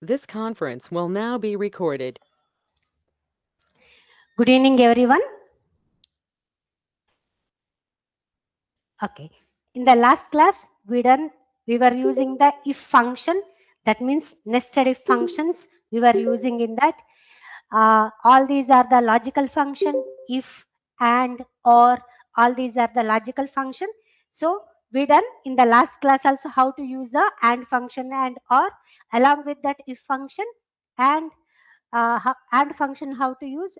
This conference will now be recorded. Good evening, everyone. Okay. In the last class, we were using the if function. That means nested if functions. We were using in that. All these are the logical function. If, and, or. All these are the logical function. So we done in the last class also how to use the and function and or along with that if function and and function how to use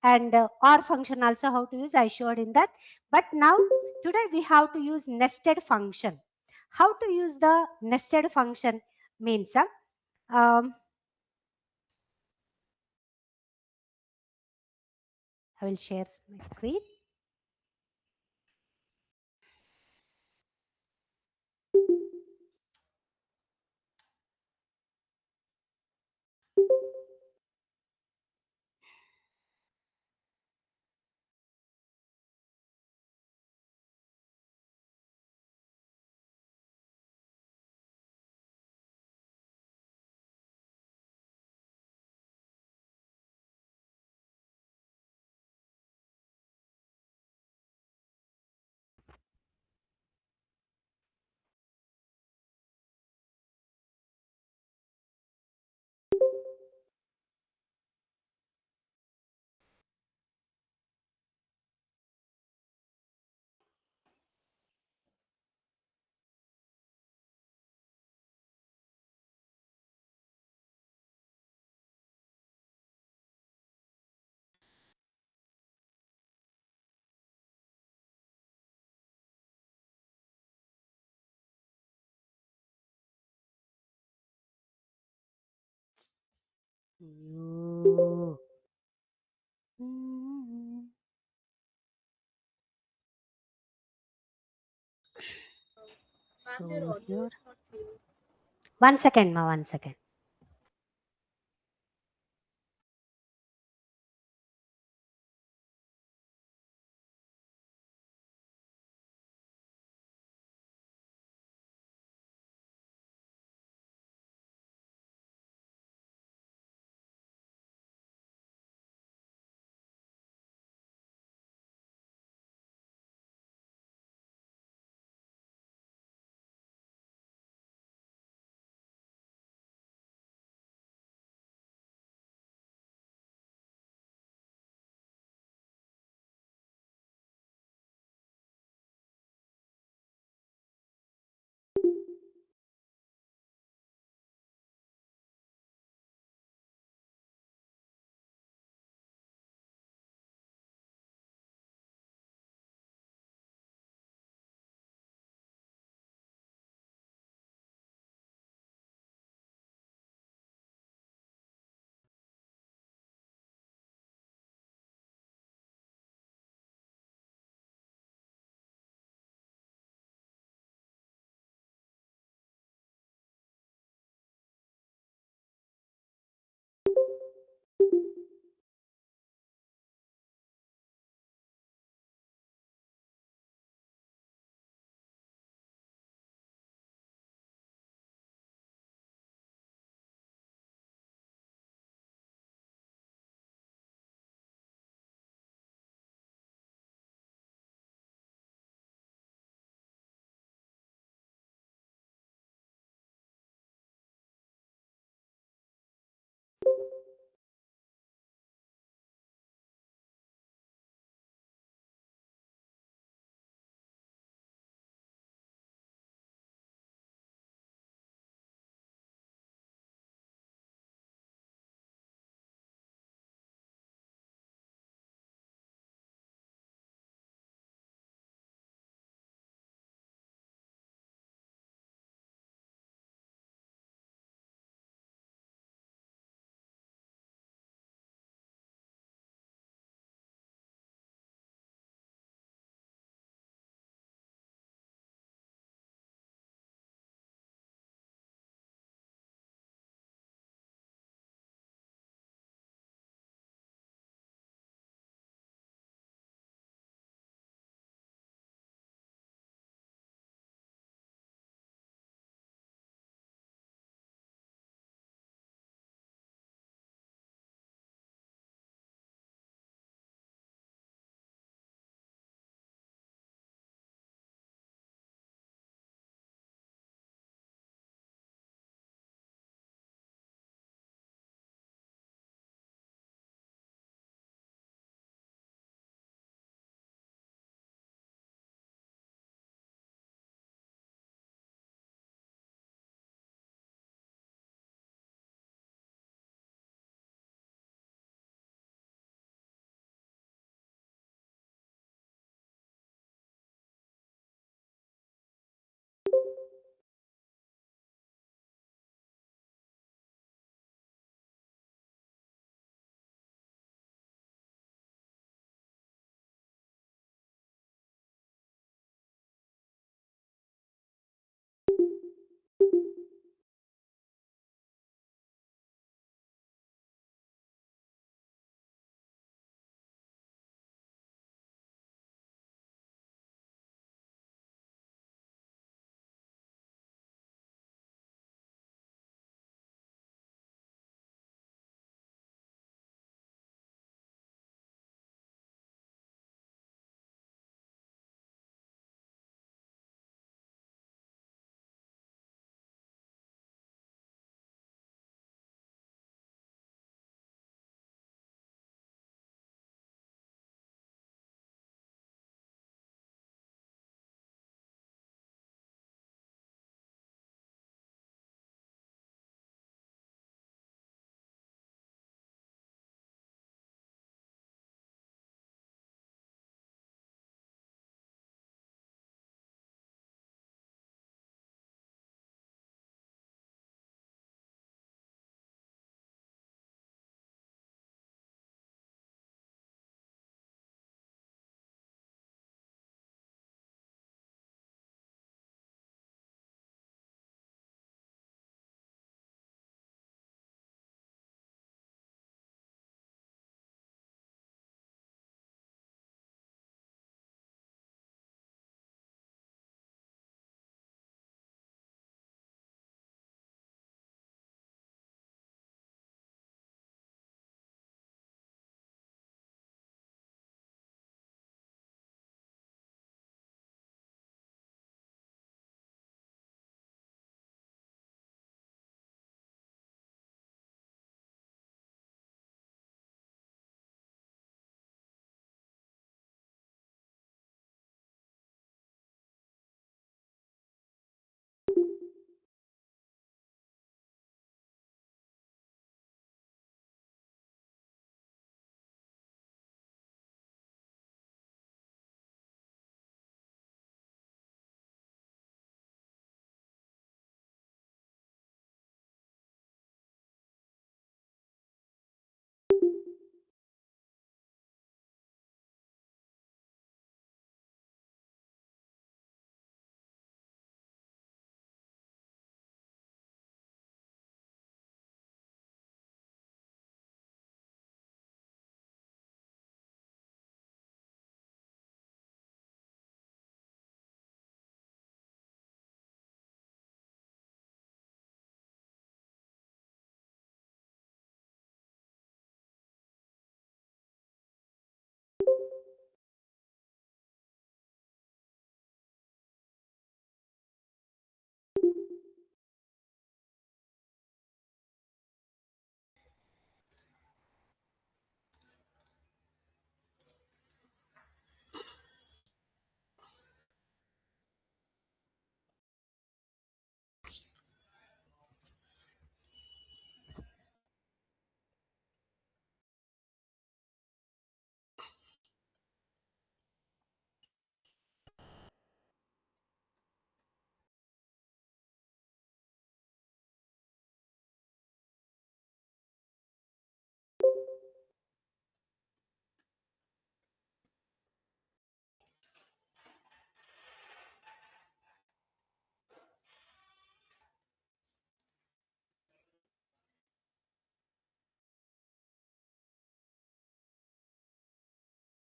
and or function also how to use. I showed in that. But now today we have to use nested function. How to use the nested function means um, I will share my screen. You. So here, 1 second, ma, 1 second.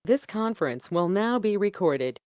This conference will now be recorded.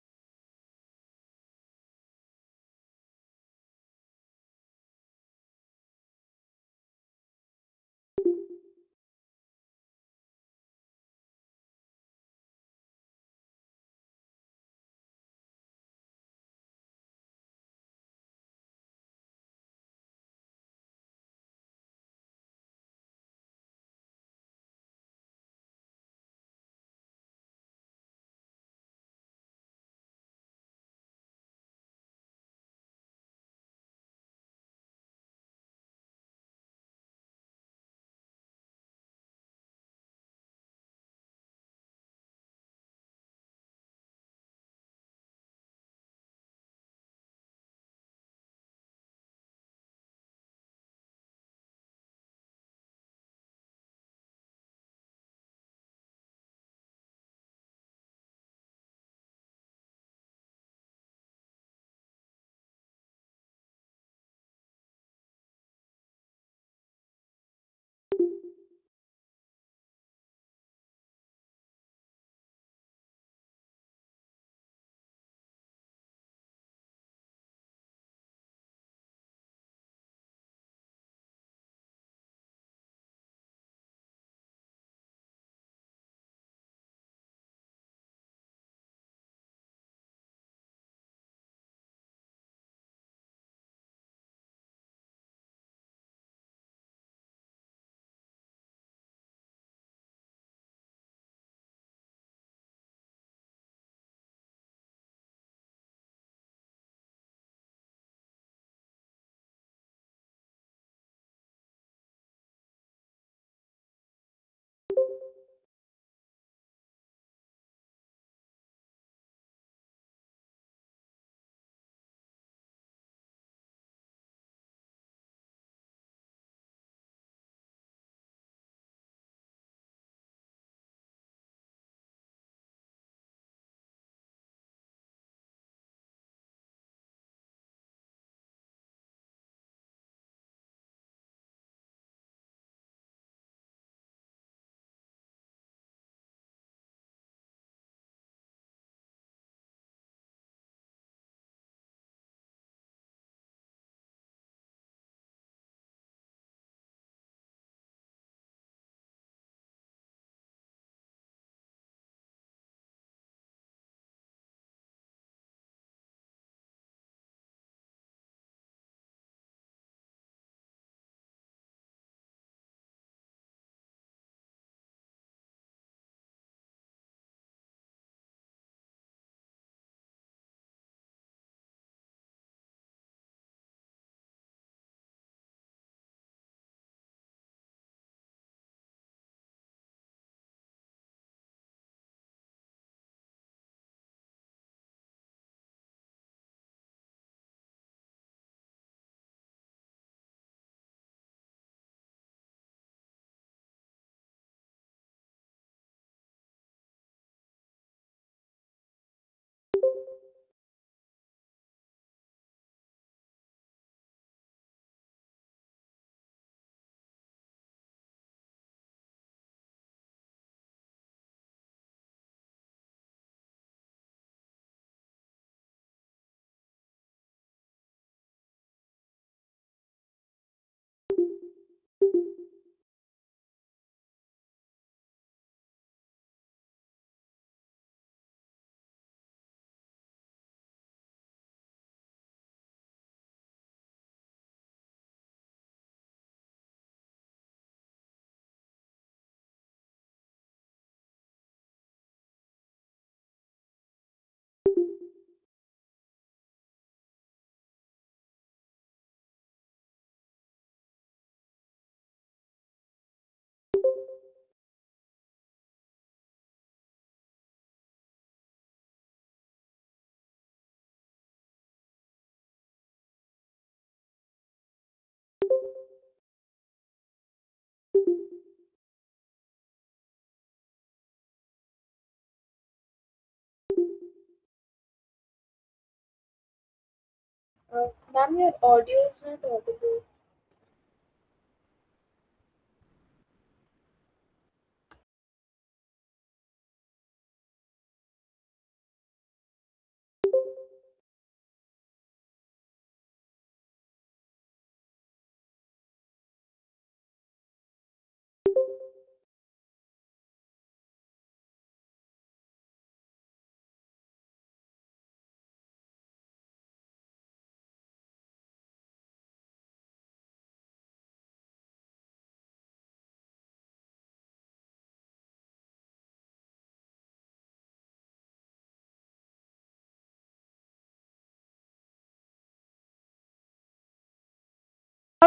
Ma'am, your audio is not audible.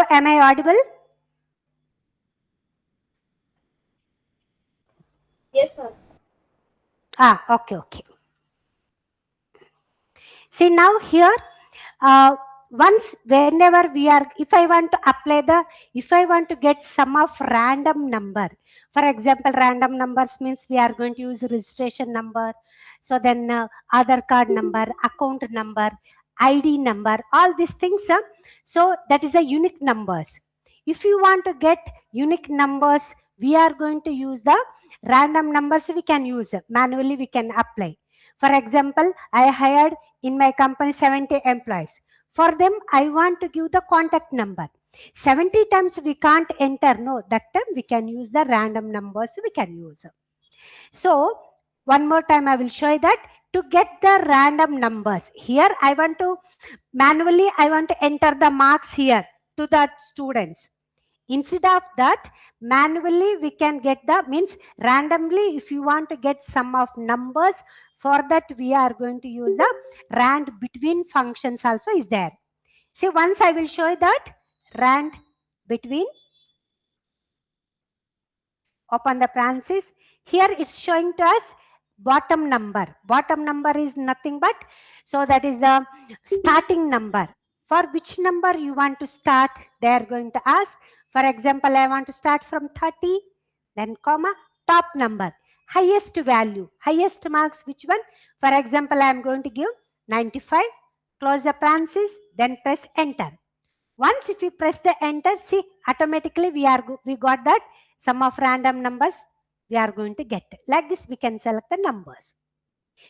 am I audible? Yes, ma'am. Okay. See now here, once whenever we are, if I want to apply if I want to get sum of random number, for example, random numbers means we are going to use registration number. So then Aadhaar card number, account number, ID number, all these things. So that is the unique numbers. If you want to get unique numbers, we are going to use the random numbers. We can use manually. We can apply. For example, I hired in my company 70 employees. For them, I want to give the contact number. 70 times we can't enter. No, that time we can use the random numbers we can use. So, one more time I will show you that to get the random numbers. Here I want to manually, I want to enter the marks here to the students. Instead of that, manually we can get the, means randomly, if you want to get sum of numbers, for that we are going to use the rand between functions also is there. See, once I will show you that rand between, open the parenthesis. Here it's showing to us bottom number. Bottom number is nothing but, so that is the starting number. For which number you want to start, they are going to ask. For example, I want to start from 30, then comma, top number, highest value, highest marks, which one? For example, I am going to give 95, close the parenthesis, then press enter. Once if we press the enter, see, automatically we got that sum of random numbers we are going to get. Like this, we can select the numbers.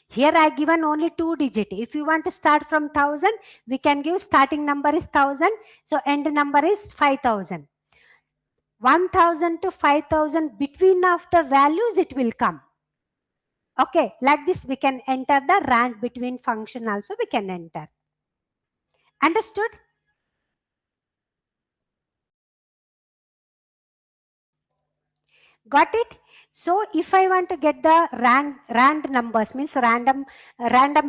Here I given only 2 digit. If you want to start from 1000, we can give starting number is 1000. So end number is 5000. 1000 to 5000 between of the values it will come. Okay, like this we can enter the rand between function also we can enter. Understood? Got it? So if I want to get the rand numbers, means random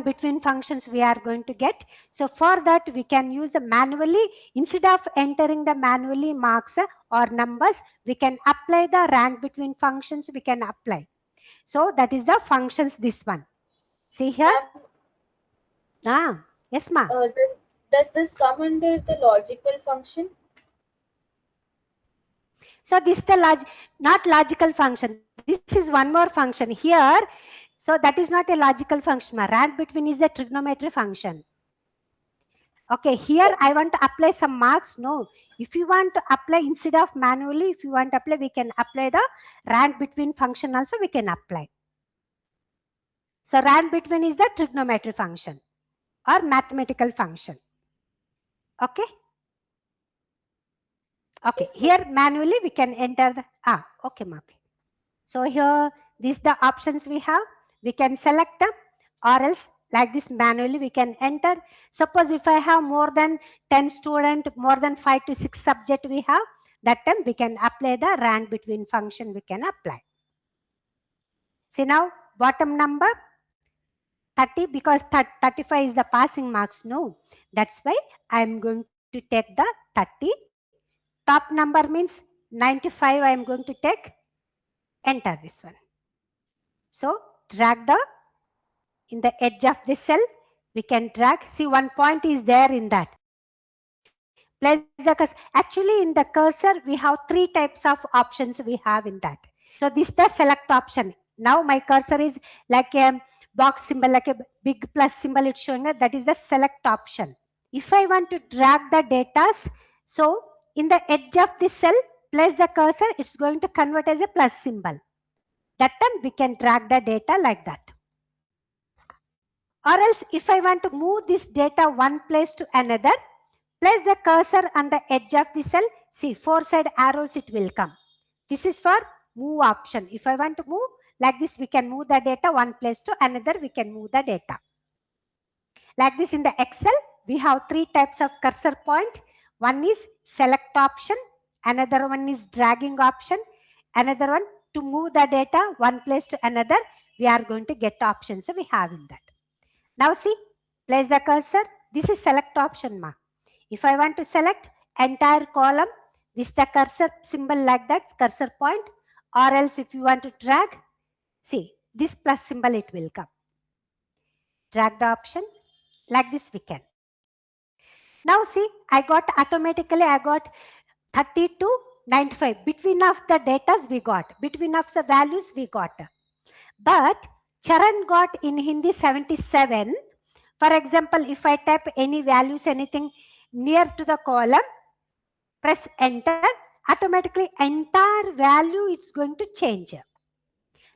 between functions we are going to get. So for that we can use the manually, instead of entering the manually marks or numbers, we can apply the rand between functions we can apply. So that is the functions, this one. See here? Yes ma. Does this come under the logical function? So this is the not logical function. This is one more function here. So that is not a logical function. Rand between is the trigonometry function. Okay, here I want to apply some marks. No, if you want to apply instead of manually, if you want to apply, we can apply the rand between function also we can apply. So rand between is the trigonometry function or mathematical function. Okay. Okay, Yes, here manually we can enter the, okay, okay. So here, these the options we have. We can select them, or else like this manually we can enter. Suppose if I have more than 10 student, more than 5 to 6 subject we have, that time we can apply the rand between function we can apply. See now, bottom number 30, because 35 is the passing marks. No, that's why I am going to take the 30. Top number means 95, I am going to take, enter this one. So drag the, in the edge of this cell, we can drag. See, one point is there in that. Place the cursor. Actually, in the cursor, we have 3 types of options we have in that. So this is the select option. Now my cursor is like a box symbol, like a big plus symbol it's showing that, that is the select option. If I want to drag the data, so in the edge of this cell, place the cursor, it's going to convert as a plus symbol. That time we can drag the data like that. Or else if I want to move this data one place to another, place the cursor on the edge of the cell. See, 4 side arrows it will come. This is for move option. If I want to move like this, we can move the data one place to another, we can move the data. Like this in the Excel, we have 3 types of cursor point. One is select option, another one is dragging option, another one to move the data one place to another, we are going to get options. So we have in that. Now see, place the cursor. This is select option ma. If I want to select entire column, this the cursor symbol like that, cursor point, or else if you want to drag, see this plus symbol it will come. Drag the option like this we can. Now see, I got 30 to 95. Between of the datas we got, between of the values we got. But Charan got in Hindi 77. For example, if I type any values, anything near to the column, press enter, automatically entire value it's going to change.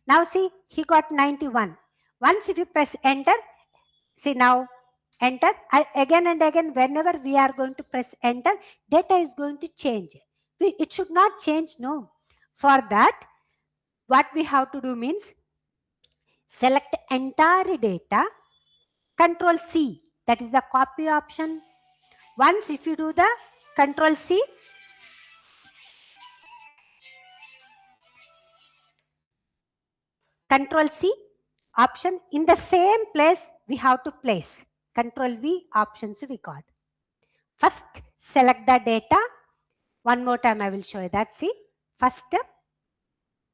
Now see, he got 91. Once if you press enter, see now enter, again and again whenever we are going to press enter, data is going to change. It should not change, no. For that, what we have to do means select entire data, Control C, that is the copy option. Once if you do the Control C, Control C option, in the same place we have to place. Control V options we got. First select the data. One more time I will show you that. See, first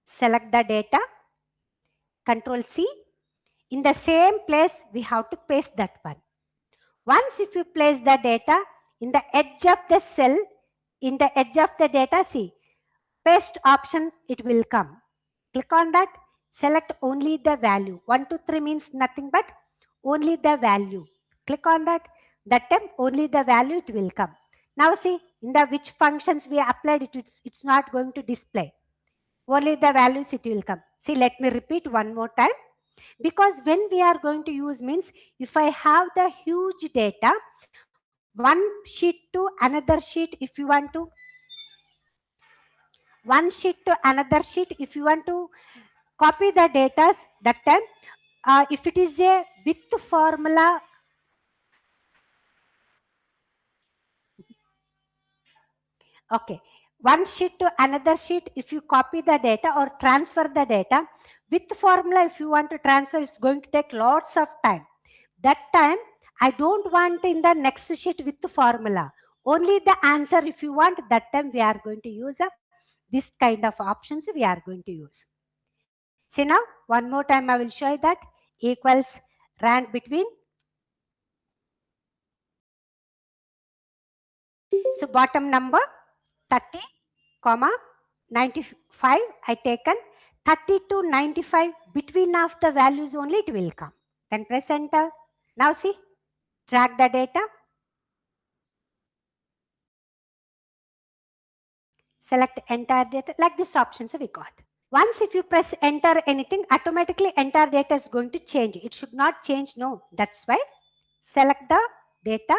select the data, Control C. In the same place we have to paste that one. Once if you place the data in the edge of the cell, in the edge of the data, see, paste option it will come. Click on that, select only the value. 1, 2, 3 means nothing but only the value. Click on that, that time only the value it will come. Now see, in the which functions we applied it's not going to display. Only the values it will come. See, let me repeat one more time. Because when we are going to use means, if I have the huge data, one sheet to another sheet, if you want to, one sheet to another sheet, if you want to copy the data, that time, if it is a with formula, okay, one sheet to another sheet, if you copy the data or transfer the data, with formula, if you want to transfer, it's going to take lots of time. That time, I don't want in the next sheet with the formula. Only the answer, if you want, that time we are going to use this kind of options we are going to use. See now, one more time I will show you that equals rand between. So bottom number 30, comma 95 I taken, 30 to 95 between of the values only it will come. Then press enter. Now see, drag the data. Select entire data, like this options we got. Once if you press enter anything, automatically entire data is going to change. It should not change, no. That's why select the data,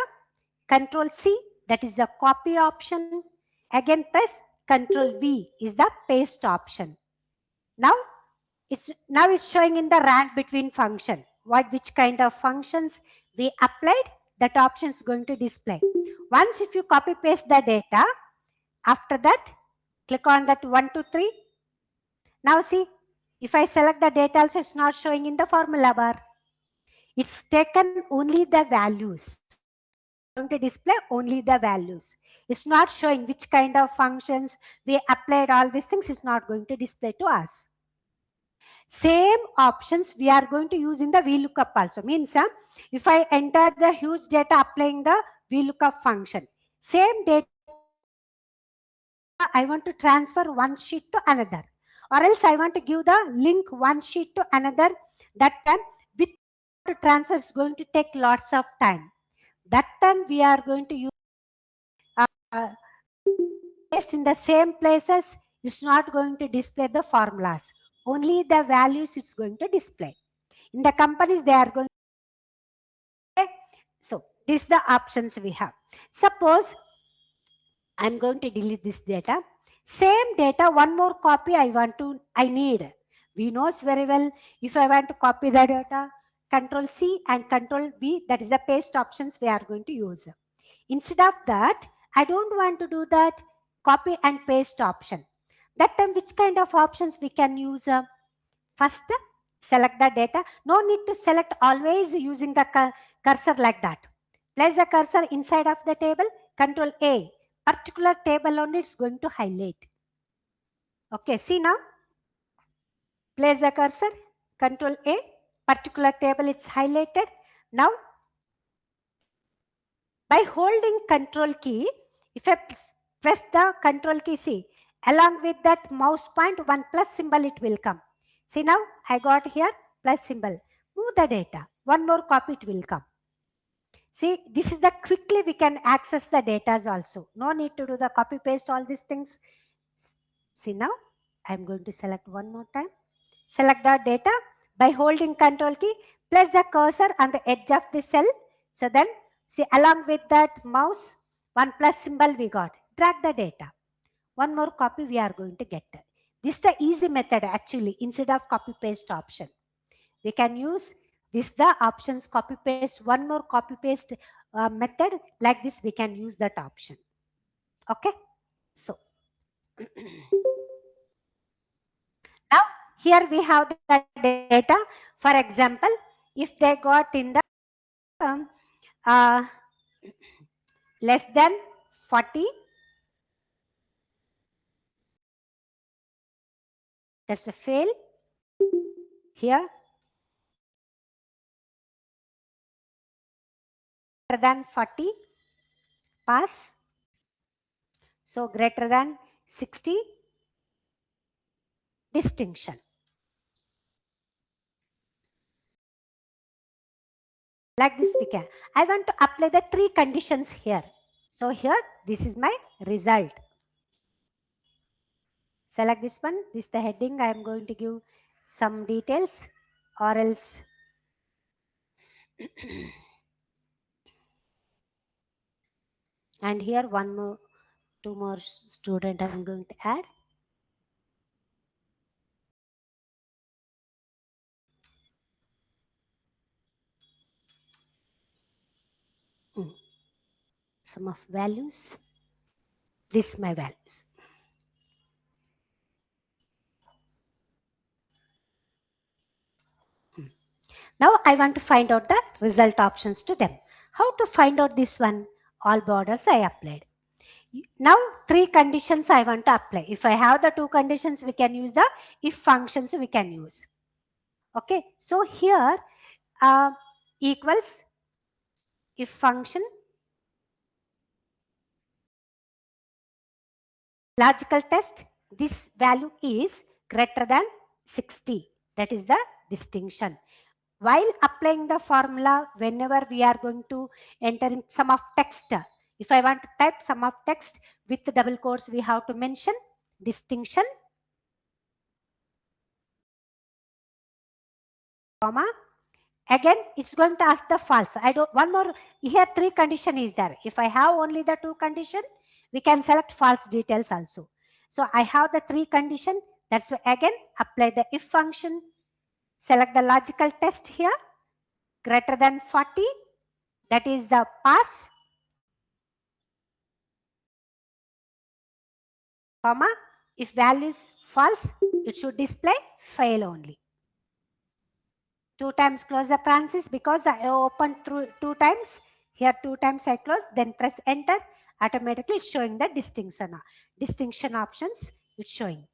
Control C, that is the copy option. Again press Control V is the paste option. Now it's showing in the rand between function. Which kind of functions we applied, that option is going to display. Once if you copy paste the data, after that click on that 1, 2, 3. Now see, if I select the data also, it's not showing in the formula bar. It's taken only the values. Going to display only the values. It's not showing which kind of functions we applied, all these things is not going to display to us. Same options we are going to use in the VLOOKUP also. Means if I enter the huge data applying the VLOOKUP function, same data I want to transfer one sheet to another, or else I want to give the link one sheet to another. That time with to transfer is going to take lots of time. That time we are going to use paste in the same places. It's not going to display the formulas. Only the values it's going to display. In the companies they are going to. So these are the options we have. Suppose I'm going to delete this data. Same data, one more copy I need. We knows very well, if I want to copy the data, Control C and Control V, that is the paste options we are going to use. Instead of that, I don't want to do that copy and paste option. That time, which kind of options we can use? First, select the data. No need to select always using the cursor like that. Place the cursor inside of the table, Control A. particular table only it's going to highlight. Okay, see now, place the cursor, Control A, particular table it's highlighted. Now, by holding Control key, if I press the Control key, see, along with that mouse point, one plus symbol it will come. See now, I got here plus symbol. Move the data. One more copy it will come. See, this is the quickly we can access the data also. No need to do the copy paste all these things. See now, I'm going to select one more time. Select the data by holding Control key. Place the cursor on the edge of the cell. So then, see, along with that mouse, one plus symbol we got. Drag the data. One more copy we are going to get. This is the easy method actually instead of copy paste option. We can use this the options copy paste. One more copy paste method like this we can use that option. Okay. So now here we have the data. For example, if they got in the uh, less than 40, that's a fail. Here greater than 40, pass. So greater than 60, distinction. Like this we can. I want to apply the 3 conditions here. So here this is my result. Select this one. This is the heading. I am going to give some details or else and here one more, 2 more student I am going to add. Sum of values. This is my values. Now I want to find out the result options to them. How to find out this one? All borders I applied. Now 3 conditions I want to apply. If I have the 2 conditions, we can use the if functions we can use. Okay, so here equals if function logical test, this value is greater than 60. That is the distinction. While applying the formula, whenever we are going to enter in sum of text, if I want to type sum of text with double quotes, we have to mention distinction, comma. Again, it's going to ask the false. I don't, one more, here 3 condition is there. If I have only the 2 condition, we can select false details also. So I have the 3 condition. That's why again, apply the if function, select the logical test here, greater than 40, that is the pass, comma, if value is false, it should display fail only. 2 times close the parenthesis because I opened through 2 times. Here 2 times I close, then press enter. Automatically it's showing the distinction options. It's showing.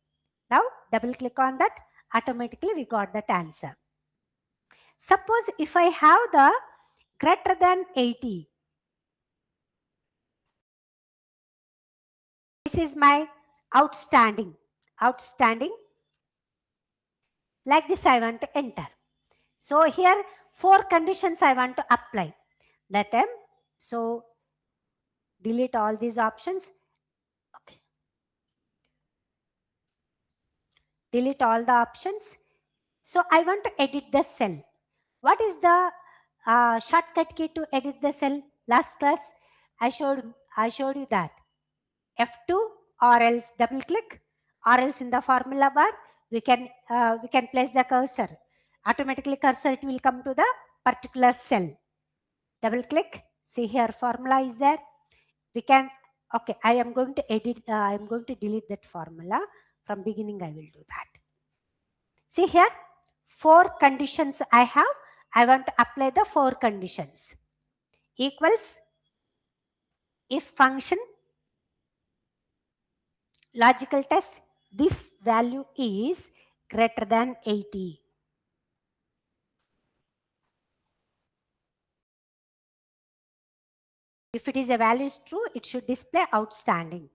Now double click on that. Automatically we got that answer. Suppose if I have the greater than 80. This is my outstanding. Like this I want to enter. So here 4 conditions I want to apply. That time, so delete all these options. Okay. Delete all the options. So I want to edit the cell. What is the shortcut key to edit the cell? Last class I showed you that F2 or else double click or else in the formula bar we can place the cursor. Automatically cursor it will come to the particular cell. Double click. See here formula is there. We can, okay, I am going to edit, I am going to delete that formula. From beginning I will do that. See here 4 conditions I have. I want to apply the 4 conditions. Equals if function logical test, this value is greater than 80. If it is a value is true, it should display outstanding.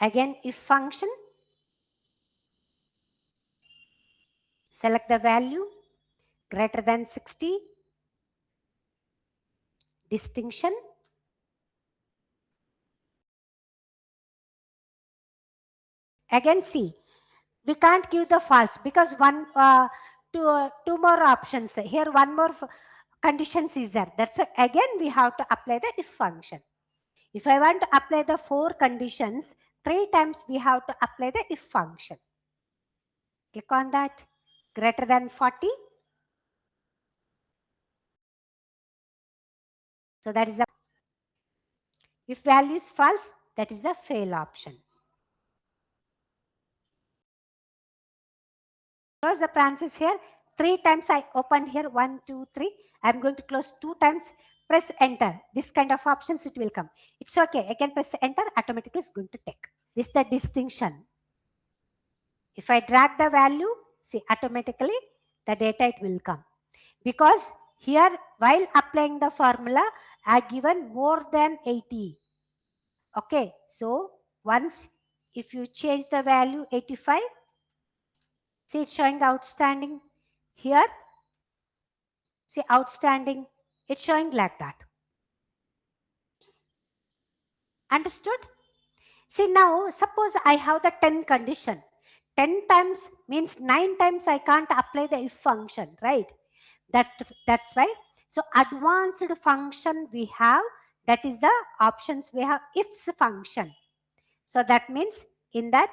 Again, if function, select the value greater than 60, distinction. Again, see, we can't give the false because two more options here, one more conditions is there. That's why again we have to apply the if function. If I want to apply the 4 conditions, 3 times we have to apply the if function. Click on that, greater than 40. So that is the, if value is false, that is the fail option. Close the parenthesis here. 3 times I opened here, 1, 2, 3. I'm going to close 2 times, press enter. This kind of options it will come. It's okay. I can press enter, automatically it's going to take. This is the distinction. If I drag the value, see automatically the data it will come. Because here while applying the formula, I given more than 80. Okay, so once if you change the value 85, see it's showing outstanding. Here, see outstanding, it's showing like that. Understood? See now, suppose I have the 10 condition. 10 times means 9 times I can't apply the if function, right? That's why. So advanced function we have, that is the options we have ifs function. So that means in that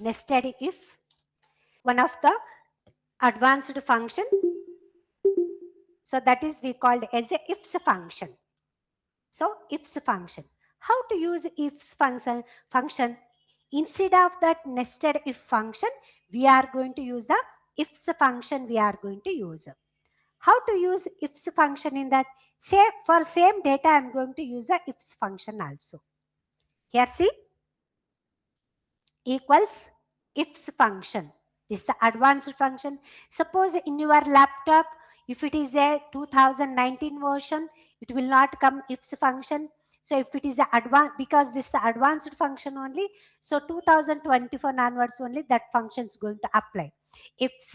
nested if, one of the advanced function. So that is we called as a ifs function. So ifs function. How to use ifs function? Instead of that nested if function, we are going to use the ifs function we are going to use. How to use ifs function in that? Say for same data, I am going to use the ifs function also. Here see, equals ifs function. This is the advanced function. Suppose in your laptop, if it is a 2019 version, it will not come ifs function. So if it is a advanced, because this is the advanced function only, so 2024 onwards only that function is going to apply. Ifs,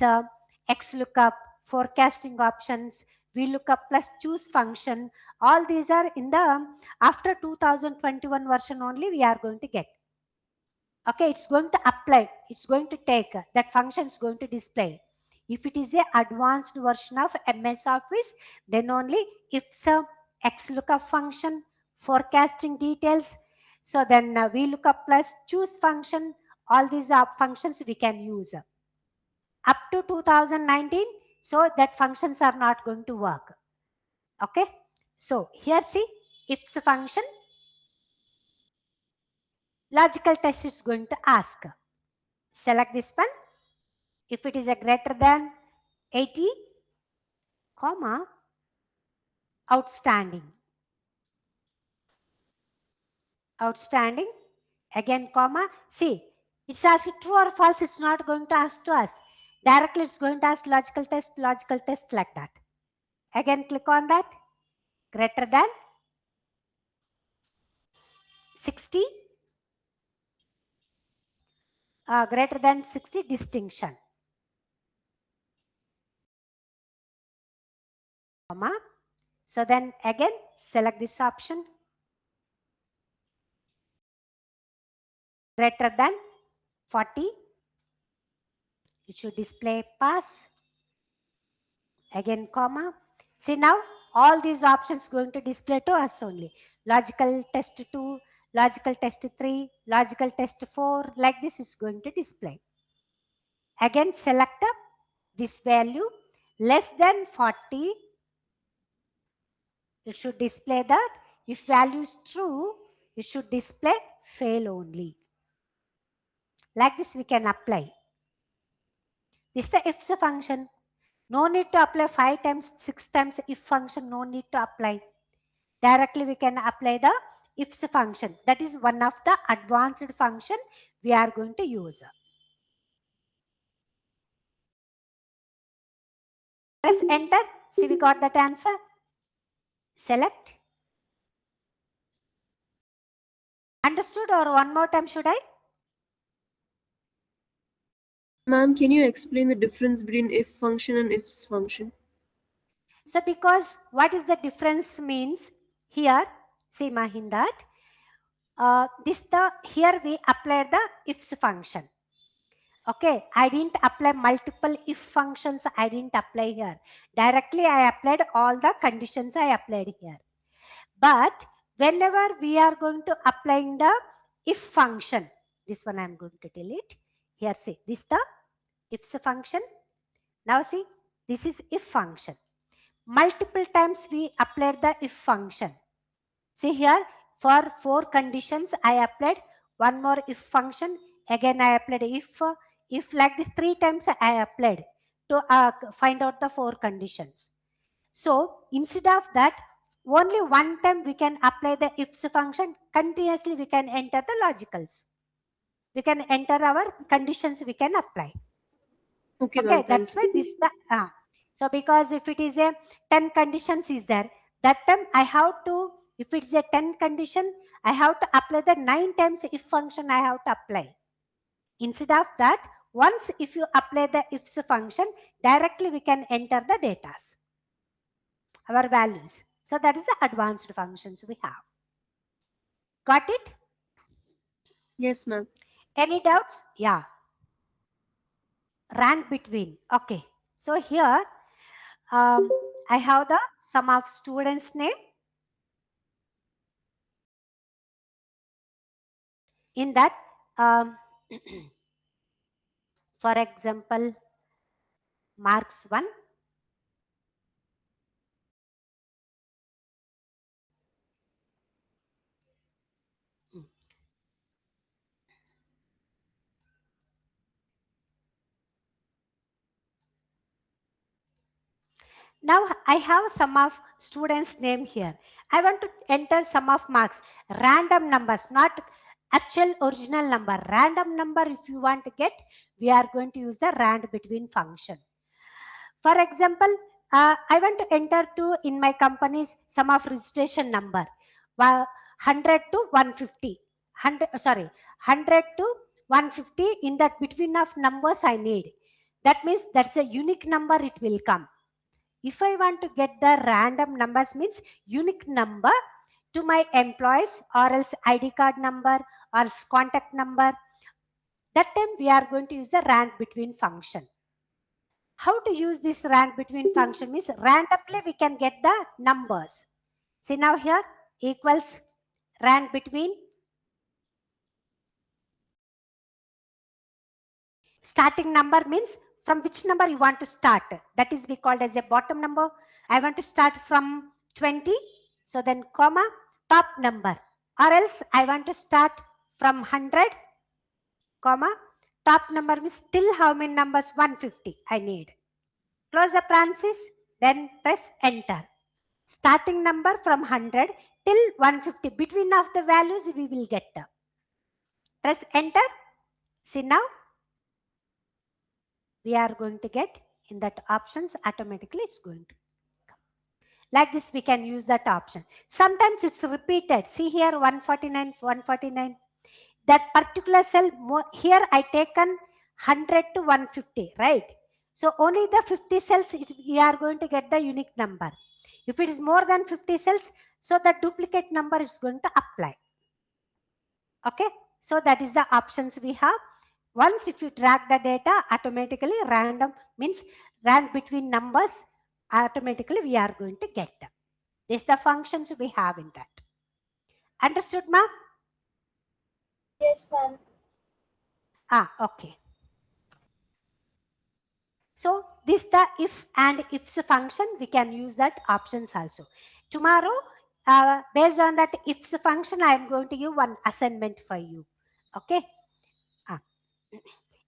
XLOOKUP, forecasting options, VLOOKUP plus choose function, all these are in the after 2021 version only we are going to get. Okay, it's going to apply, it's going to take, that function is going to display. If it is a advanced version of MS Office, then only if some XLOOKUP function, forecasting details, so then VLOOKUP plus choose function, all these functions we can use. Up to 2019, so that functions are not going to work. Okay, so here see, ifs function, logical test is going to ask. Select this one. If it is a greater than 80, comma, outstanding. Outstanding, again, comma, see, it's asking true or false, it's not going to ask to us. Directly it's going to ask logical test like that. Again, click on that, greater than 60, greater than 60 distinction. Comma. So then again, select this option, greater than 40, it should display pass. Again, comma. See now, all these options going to display to us only. Logical test 2, logical test 3, logical test 4, like this is going to display. Again select this value less than 40. It should display that. If value is true, it should display fail only. Like this we can apply. This is the if function. No need to apply 5 times, 6 times if function, no need to apply. Directly we can apply the if function. That is one of the advanced function we are going to use. Press enter. See, we got that answer. Select. Understood, or one more time should I? Ma'am, can you explain the difference between if function and ifs function? So because what is the difference means here, see in that here we applied the ifs function. Okay, I didn't apply multiple if functions. I didn't apply here. Directly I applied all the conditions I applied here. But whenever we are going to applying the if function, this one I am going to delete. Here see, this the ifs function. Now see, this is if function. Multiple times we applied the if function. See here, for 4 conditions I applied one more if function. Again I applied if like this 3 times I applied to find out the 4 conditions. So instead of that, only one time we can apply the ifs function. Continuously we can enter the logicals. We can enter our conditions, we can apply. Okay, that's why this the so because if it is a 10 conditions is there, that time I have to, if it's a 10 condition, I have to apply the 9 times if function I have to apply. Instead of that, once if you apply the ifs function, directly we can enter the datas, our values. So that is the advanced functions we have. Got it? Yes, ma'am. Any doubts? Yeah. Rank between. Okay. So here I have the sum of students' name. In that, for example, marks 1. Now I have sum of students' name here. I want to enter sum of marks. Random numbers, not actual original number. Random number if you want to get, we are going to use the rand between function. For example, I want to enter in my company's sum of registration number. 100 to 150. 100 to 150, in that between of numbers I need. That means that's a unique number it will come. If I want to get the random numbers means unique number to my employees or else ID card number or else contact number, that time we are going to use the rand between function. How to use this rand between function means randomly we can get the numbers. See now here equals rand between. Starting number means from which number you want to start. That is we called as a bottom number. I want to start from 20. So then comma top number. Or else I want to start from 100 comma top number means still how many numbers? 150 I need. Close the parenthesis, then press enter. Starting number from 100 till 150. Between of the values we will get. Press enter. See now we are going to get in that options, automatically it's going to come. Like this we can use that option. Sometimes it's repeated. See here 149, 149. That particular cell, here I taken 100 to 150, right? So only the 50 cells we are going to get the unique number. If it is more than 50 cells, so the duplicate number is going to apply. Okay, so that is the options we have. Once if you drag the data, automatically random means rand between numbers, automatically we are going to get them. This is the functions we have in that. Understood, ma'am? Yes, ma'am. Okay. So this the if and ifs function, we can use that options also. Tomorrow, based on that ifs function, I am going to give one assignment for you. Okay. Ah.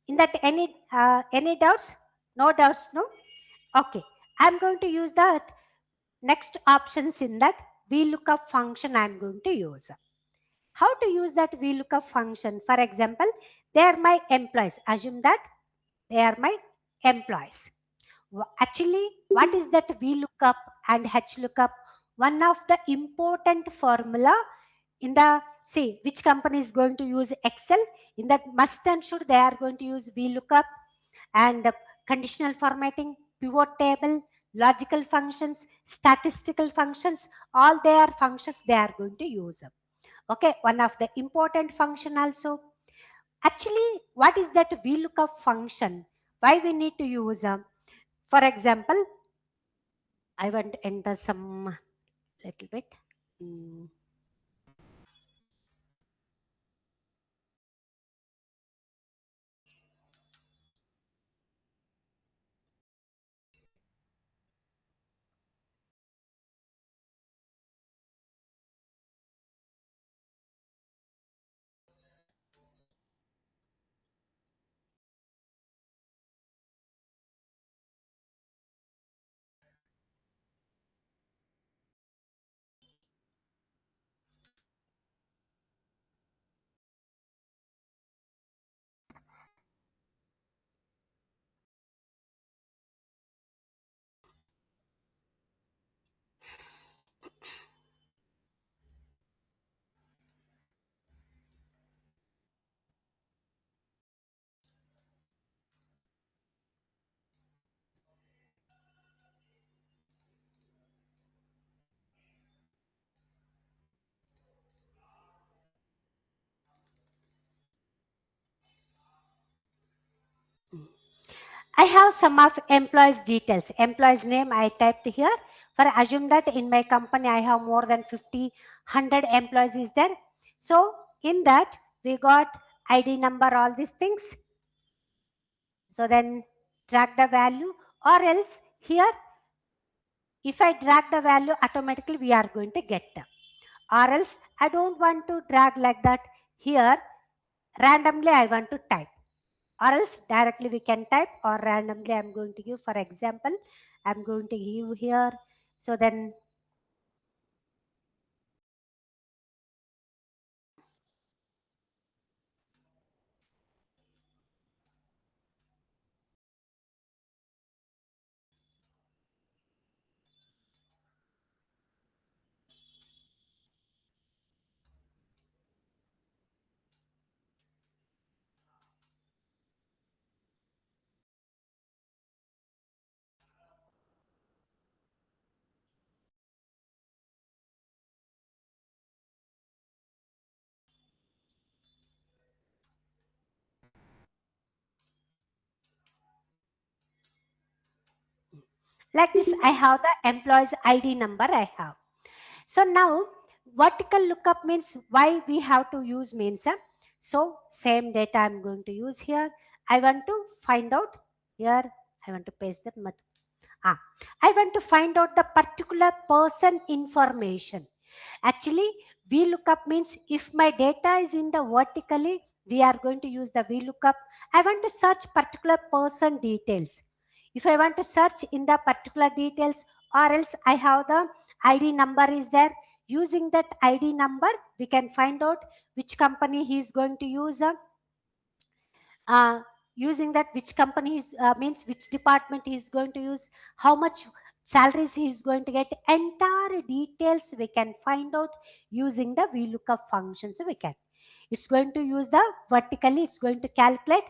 In that, any doubts? No doubts, no? Okay. I'm going to use that next options in that VLOOKUP function I'm going to use. How to use that VLOOKUP function? For example, they are my employees. Assume that they are my employees. Actually, what is that VLOOKUP and HLOOKUP? One of the important formula in the, see, which company is going to use Excel, in that must and should they are going to use VLOOKUP and conditional formatting, pivot table, logical functions, statistical functions, all their functions they are going to use. Okay, one of the important function also. Actually, what is that VLOOKUP function? Why we need to use? For example, I want to enter some little bit. I have some of employees details. Employees name I typed here. For assume that in my company I have more than 50, 100 employees is there. So in that we got ID number, all these things. So then drag the value, or else here if I drag the value, automatically we are going to get them. Or else I don't want to drag like that. Here randomly I want to type, or else directly we can type, or randomly I'm going to give, for example, I'm going to give here. So then like this, I have the employees ID number I have. So now vertical lookup means why we have to use means. So same data I'm going to use here. I want to find out here. I want to paste that. I want to find out the particular person information. Actually, VLOOKUP means if my data is in the vertically, we are going to use the VLOOKUP. I want to search particular person details. If I want to search in the particular details, or else I have the ID number is there. Using that ID number, we can find out which company he is going to use. Using that, which company is means which department he is going to use, how much salaries he is going to get, entire details we can find out using the VLOOKUP functions. We can, it's going to use the vertically, it's going to calculate.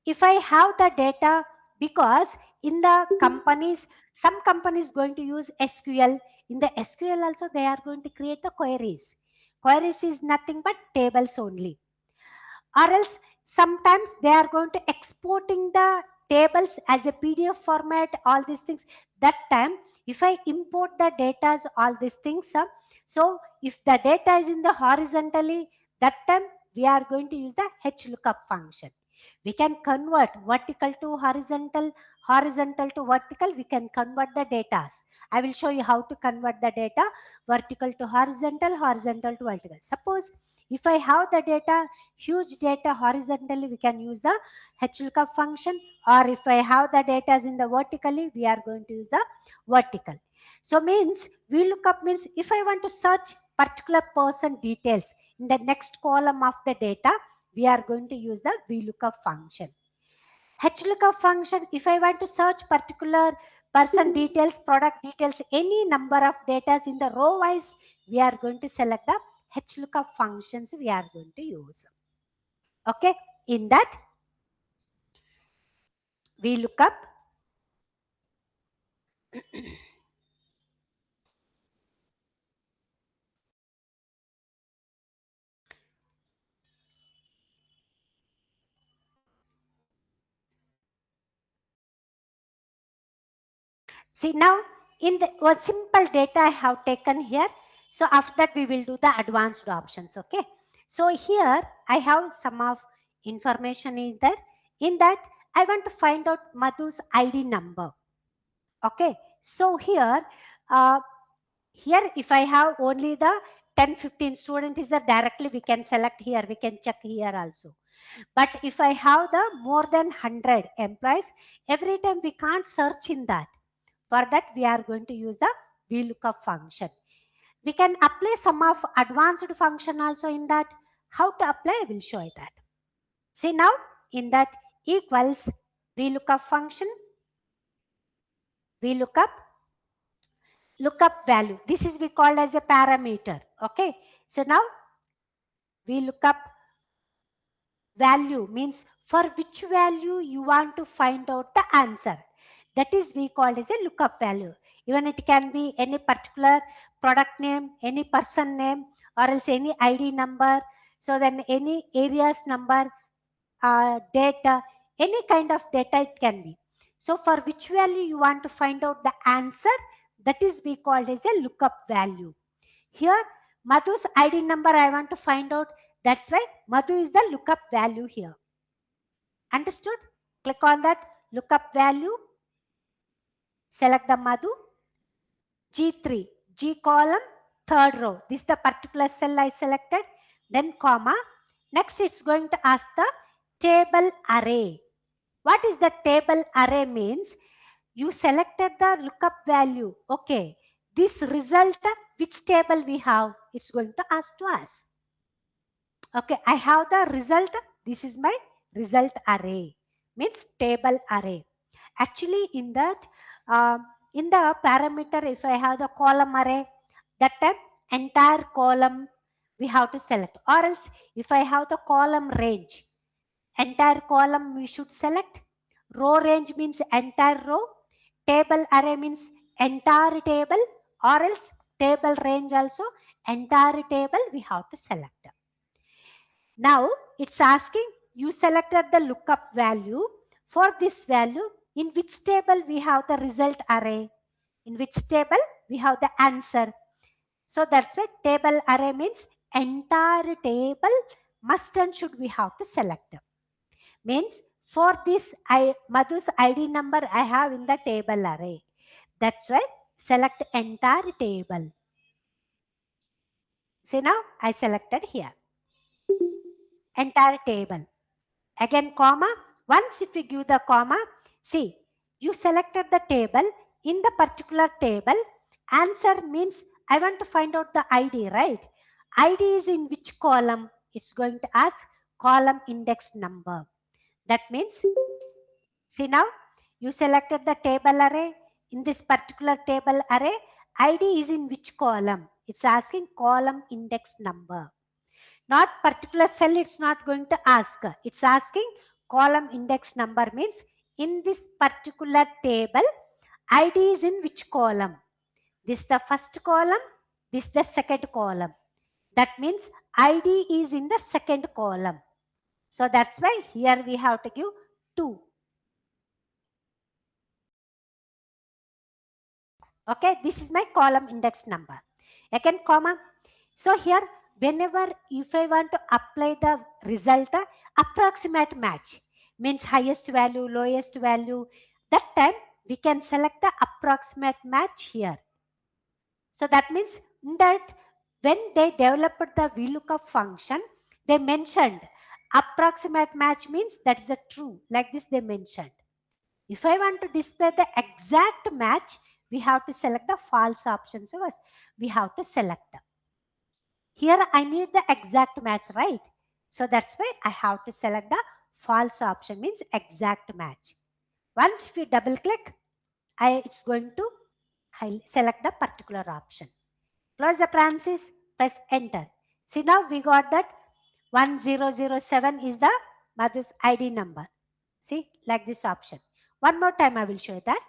If I have the data, because in the companies, some companies going to use SQL. In the SQL also they are going to create the queries. Queries is nothing but tables only, or else sometimes they are going to exporting the tables as a PDF format, all these things. That time if I import the data, all these things, so if the data is in the horizontally, that time we are going to use the HLOOKUP function. We can convert vertical to horizontal, horizontal to vertical. We can convert the data. I will show you how to convert the data vertical to horizontal, horizontal to vertical. Suppose if I have the data, huge data horizontally, we can use the HLOOKUP function, or if I have the data in the vertically, we are going to use the vertical. So means VLOOKUP means if I want to search particular person details in the next column of the data, we are going to use the VLOOKUP function. HLOOKUP function, if I want to search particular person details, product details, any number of data in the row wise, we are going to select the HLOOKUP functions we are going to use. Okay, in that VLOOKUP see now in the one simple data I have taken here. So after that we will do the advanced options. Okay. So here I have some of information is there. In that I want to find out Madhu's ID number. Okay. So here, if I have only the 10-15 student is there, directly we can select here. We can check here also. But if I have the more than 100 employees, every time we can't search in that. For that, we are going to use the VLOOKUP function. We can apply some of advanced function also in that. How to apply, I will show you that. See now, in that equals VLOOKUP function, VLOOKUP, lookup value. This is we called as a parameter. Okay. So now VLOOKUP value means for which value you want to find out the answer. That is we call as a lookup value. Even it can be any particular product name, any person name, or else any ID number. So then any areas number, data, any kind of data it can be. So for which value you want to find out the answer, that is we call as a lookup value. Here Madhu's ID number I want to find out. That's why Madhu is the lookup value here. Understood? Click on that lookup value. Select the Madhu. G3, G column, third row. This is the particular cell I selected. Then comma. Next it's going to ask the table array. What is the table array means? You selected the lookup value. Okay. This result, which table we have? It's going to ask to us. Okay, I have the result. This is my result array, means table array. Actually, in that, in the parameter, if I have the column array, that time entire column we have to select. Or else, if I have the column range, entire column we should select. Row range means entire row. Table array means entire table. Or else, table range also entire table we have to select. Now it's asking you selected the lookup value. For this value, in which table we have the result array? In which table we have the answer? So that's why table array means entire table must and should we have to select. Means for this Madhu's ID number I have in the table array. That's why select entire table. See now I selected here. Entire table. Again comma. Once if you give the comma, see you selected the table. In the particular table, answer means I want to find out the ID, right? ID is in which column? It's going to ask column index number. That means, see now you selected the table array. In this particular table array, ID is in which column? It's asking column index number. Not particular cell, it's not going to ask. It's asking column index number means in this particular table, ID is in which column? This is the first column, this is the second column. That means ID is in the second column. So that's why here we have to give 2. Okay, this is my column index number. Again, comma. So here, whenever if I want to apply the result, approximate match. means highest value, lowest value. That time we can select the approximate match here. So that means that when they developed the VLOOKUP function, they mentioned approximate match means that is the true, like this they mentioned. If I want to display the exact match, we have to select the false option. So we have to select. Here I need the exact match, right? So that's why I have to select the false option, means exact match. Once if you double click, it's going to select the particular option. Close the parenthesis, press enter. See, now we got that 1007 is the Madhu's ID number. See, like this option. One more time I will show you that.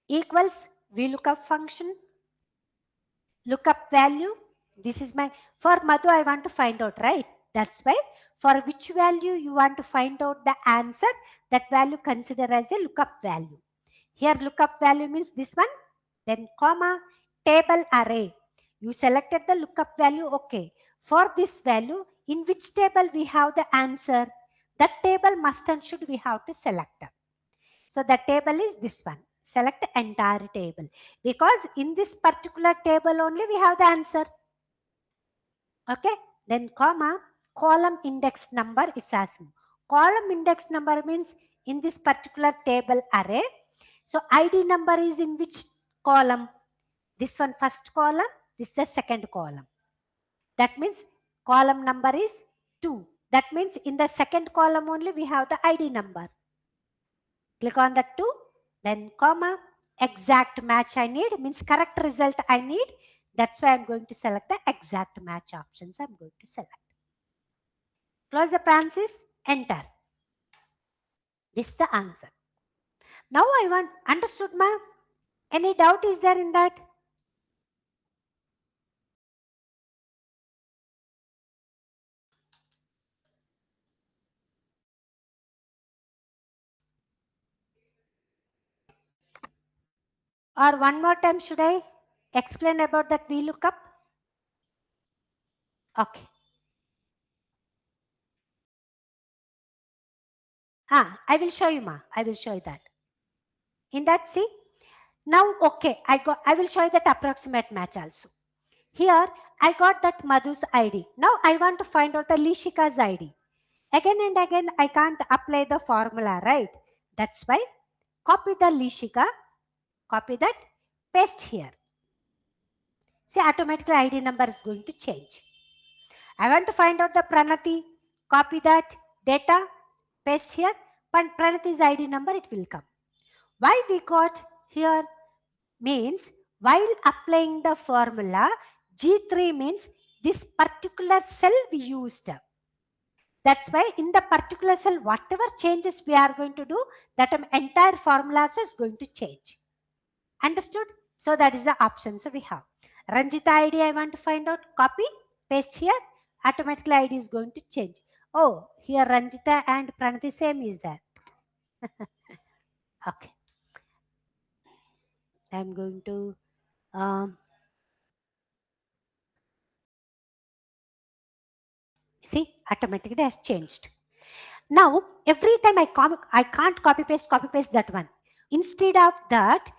Equals VLOOKUP function, lookup value. This is my, for Madhu I want to find out, right? That's why for which value you want to find out the answer, that value consider as a lookup value. Here lookup value means this one, then comma, table array. You selected the lookup value, okay. For this value, in which table we have the answer, that table must and should we have to select. So the table is this one. Select entire table, because in this particular table only we have the answer. Okay, then comma, column index number it's asking. Column index number means in this particular table array. So ID number is in which column? This one first column, this the second column. That means column number is 2. That means in the second column only we have the ID number. Click on the 2, then comma, exact match I need, means correct result I need. That's why I'm going to select the exact match options. I'm going to select. Close the parenthesis, enter. This is the answer. Now I want, understood ma? Any doubt is there in that? Or one more time should I explain about that VLOOKUP? Okay. I will show you ma. I will show you that. In that, see? Now, okay, I will show you that approximate match also. Here, I got that Madhu's ID. Now, I want to find out the Lishika's ID. Again and again, I can't apply the formula, right? That's why copy the Lishika, copy that, paste here. See, automatically ID number is going to change. I want to find out the Pranati, copy that data, paste here, Pranati's ID number, it will come. Why we got here means while applying the formula, G3 means this particular cell we used. That's why in the particular cell, whatever changes we are going to do, that entire formula is going to change. Understood? So that is the options we have. Ranjita ID I want to find out, copy, paste here, automatically ID is going to change. Oh, here Ranjita and Pranati same is there. Okay. I'm going to see, automatically has changed. Now, every time I can't copy paste that one. Instead of that,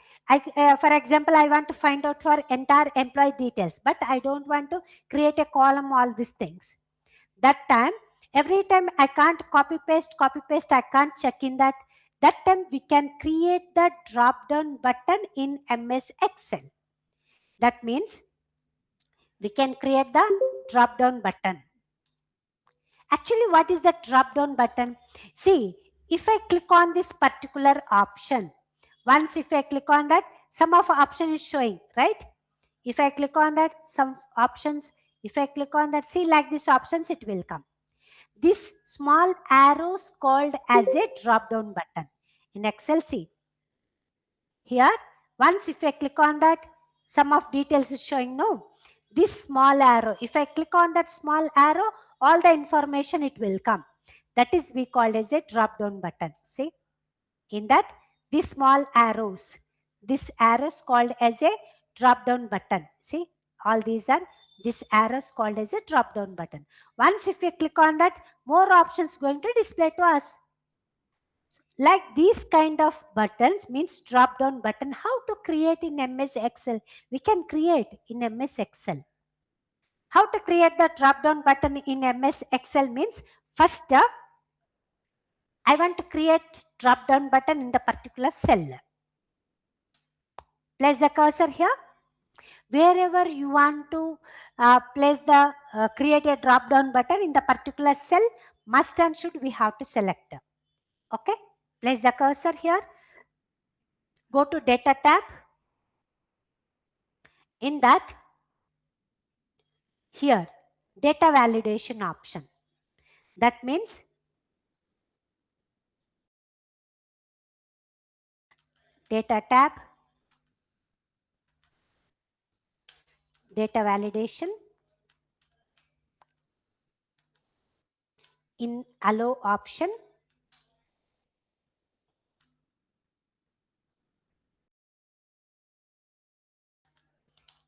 for example, I want to find out for entire employee details, but I don't want to create a column, all these things. That time, every time I can't copy paste, I can't check in that. That time we can create the drop down button in MS Excel. That means we can create the drop down button. Actually, what is the drop down button? See, if I click on this particular option, once if I click on that, some of option is showing, right? If I click on that, some options, if I click on that, see like these options, it will come. This small arrows called as a drop down button in Excel. See here, once if I click on that, some of details is showing. No, this small arrow, if I click on that small arrow, all the information it will come. That is we called as a drop down button. See, in that these small arrows, this arrows called as a drop down button. See, all these are this arrows called as a drop down button. Once if you click on that, more options going to display to us. Like these kind of buttons means drop down button. How to create in MS Excel? We can create in MS Excel. How to create the drop down button in MS Excel means first I want to create drop down button in the particular cell. Place the cursor here. Wherever you want to place the create a drop down button in the particular cell, must and should we have to select. Okay, place the cursor here. Go to data tab. In that, here data validation option. That means data tab, data validation. In allow option,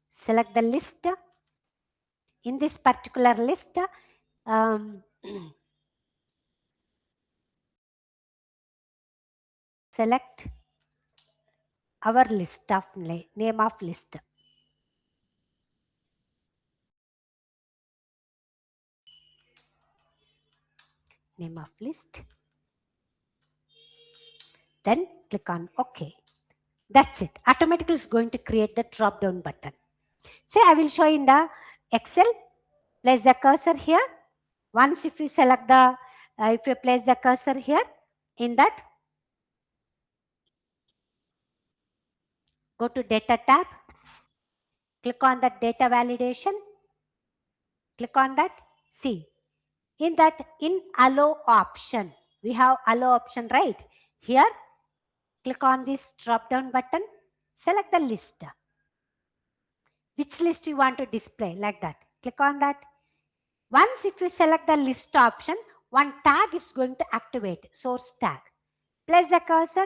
select the list. In this particular list, select our list of name of list. Name of list. Then click on OK. That's it. Automatically it's going to create the drop down button. Say I will show in the Excel. Place the cursor here. Once if you select the, if you place the cursor here, in that, go to data tab. Click on the data validation. Click on that. See, in that in allow option, we have allow option, right? Here, click on this drop down button. Select the list. Which list you want to display, like that. Click on that. Once if you select the list option, one tag is going to activate, source tag. Place the cursor.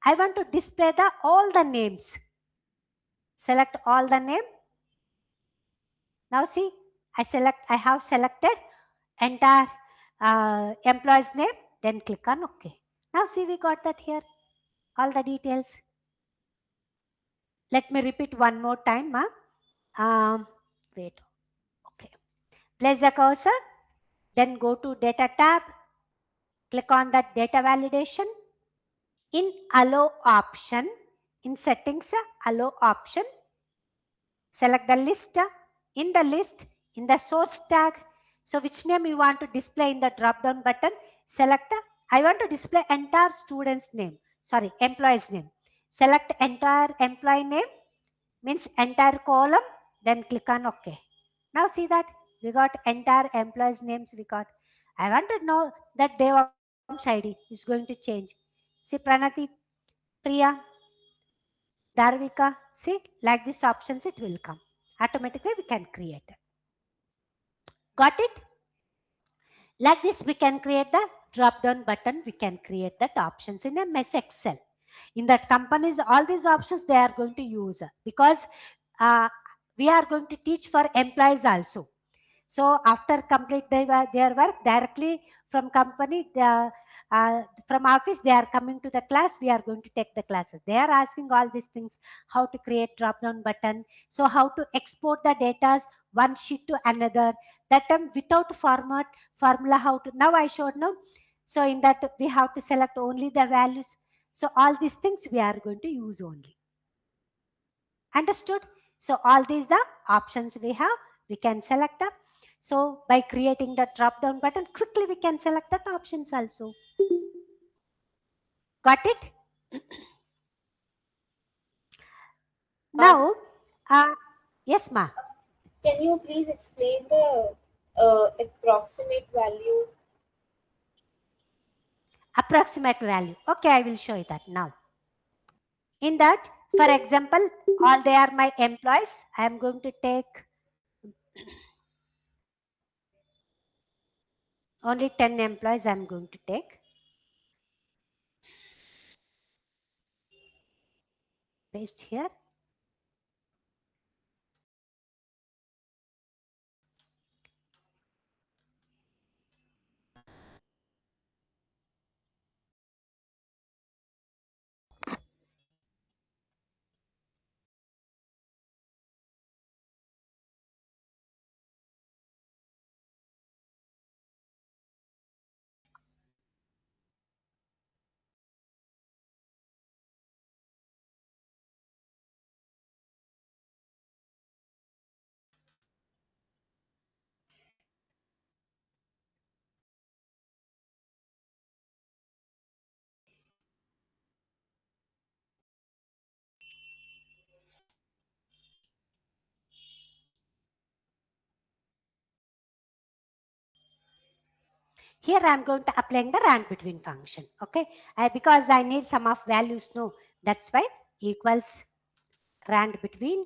I want to display the all the names. Select all the name. Now see, I have selected entire employee's name. Then click on OK. Now see, we got that here. All the details. Let me repeat one more time. Wait. Okay. Place the cursor. Then go to data tab. Click on that data validation. In allow option, in settings, allow option, select the list. In the list, in the source tag, so which name you want to display in the drop down button, select, I want to display entire student's name, sorry, employee's name. Select entire employee name, means entire column, then click on OK. Now see that we got entire employees names we got. I want to know that DevOps ID is going to change. See Pranati, Priya, Darvika, see like these options it will come. Automatically we can create it. Got it? Like this we can create the drop down button. We can create that options in MS Excel. In that companies, all these options they are going to use because we are going to teach for employees also. So after complete their work directly from company, from office, they are coming to the class. We are going to take the classes. They are asking all these things, how to create drop down button. So how to export the data one sheet to another. That time without formula, how to, now I showed now. So in that we have to select only the values. So all these things we are going to use only. Understood? So all these the options we have, we can select them. So by creating the drop down button, quickly we can select that options also. Got it? Now, yes ma. Can you please explain the approximate value? Approximate value. Okay, I will show you that now. In that, for example, all they are my employees. I am going to take only 10 employees I am going to take. Paste here. Here I am going to applying the rand between function. Okay, because I need sum of values. No, that's why equals rand between.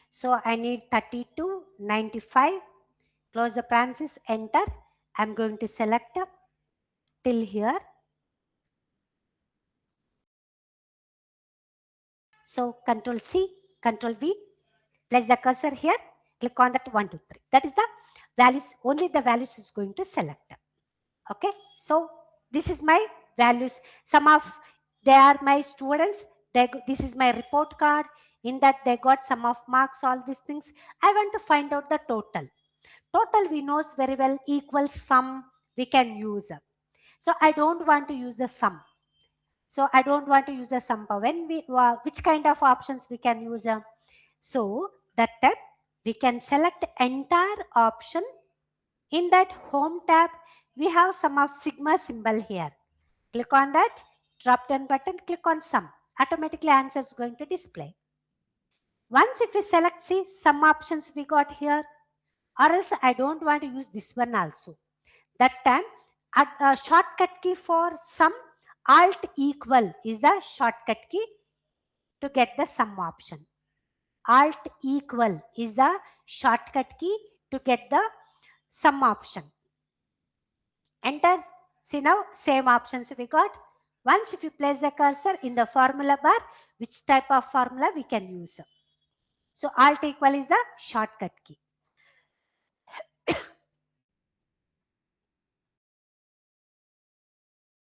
So I need 32, 95. Close the parenthesis, enter. I'm going to select till here. So Control C, Control V, place the cursor here, click on that 1, 2, 3. That is the values, only the values is going to select. Okay, so this is my values. Some of they are my students. This is my report card. In that they got some of marks, all these things. I want to find out the total. Total we knows very well equals sum we can use. So I don't want to use the sum. So I don't want to use the sum power. When we which kind of options we can use? So that time we can select entire option. In that home tab, we have some of sigma symbol here. Click on that drop down button, click on sum. Automatically answer is going to display. Once if we select, see some options we got here, or else I don't want to use this one also. That time a shortcut key for sum, alt equal is the shortcut key to get the sum option. Alt equal is the shortcut key to get the sum option. Enter. See now same options we got. Once if you place the cursor in the formula bar, which type of formula we can use. So alt equal is the shortcut key.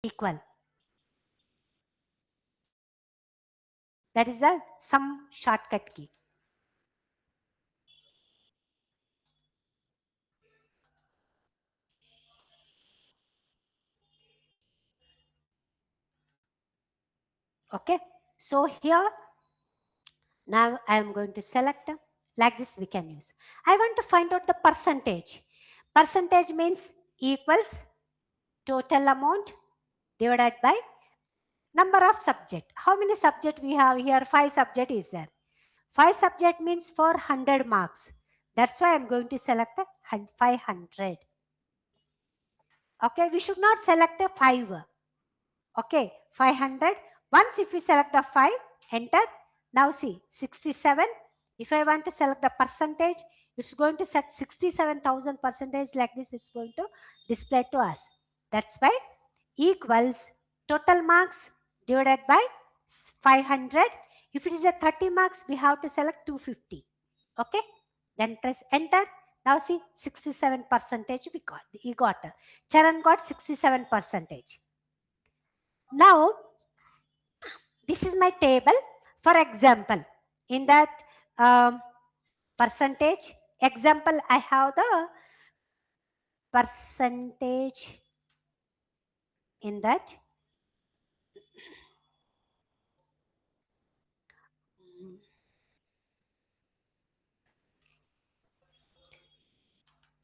Equal. That is the sum shortcut key. Okay. So here now I am going to select like this we can use. I want to find out the percentage. Percentage means equals total amount divided by number of subject. How many subject we have here? 5 subject is there. 5 subject means 400 marks. That's why I'm going to select 500. Okay, we should not select a 5. Okay, 500. Once if we select the 5, enter. Now see 67. If I want to select the percentage, it's going to set 67,000 percentage like this. It's going to display to us. That's why equals total marks divided by 500. If it is a 30 marks, we have to select 250. Okay, then press enter. Now see 67 percentage we got. He got. Charan got 67 percentage. Now this is my table. For example, in that percentage example, I have the percentage in that.